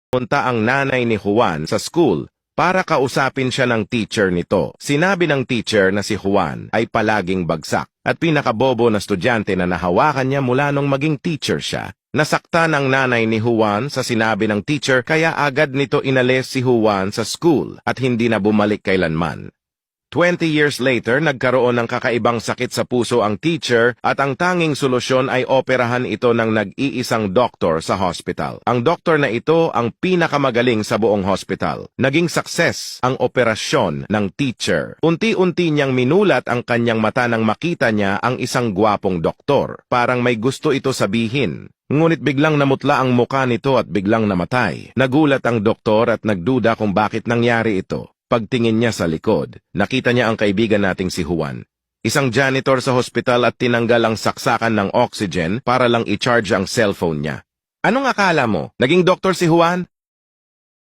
Punta ang nanay ni Juan sa school para kausapin siya ng teacher nito. Sinabi ng teacher na si Juan ay palaging bagsak at pinakabobo na estudyante na nahawakan niya mula nung maging teacher siya. Nasaktan ang nanay ni Juan sa sinabi ng teacher kaya agad nito inalis si Juan sa school at hindi na bumalik kailanman. 20 years later, nagkaroon ng kakaibang sakit sa puso ang teacher at ang tanging solusyon ay operahan ito ng nag-iisang doktor sa hospital. Ang doktor na ito ang pinakamagaling sa buong hospital. Naging success ang operasyon ng teacher. Unti-unti niyang minulat ang kanyang mata nang makita niya ang isang gwapong doktor. Parang may gusto ito sabihin. Ngunit biglang namutla ang muka nito at biglang namatay. Nagulat ang doktor at nagduda kung bakit nangyari ito. Pagtingin niya sa likod, nakita niya ang kaibigan nating si Juan. Isang janitor sa hospital at tinanggal ang saksakan ng oxygen para lang i-charge ang cellphone niya. Anong akala mo? Naging doktor si Juan?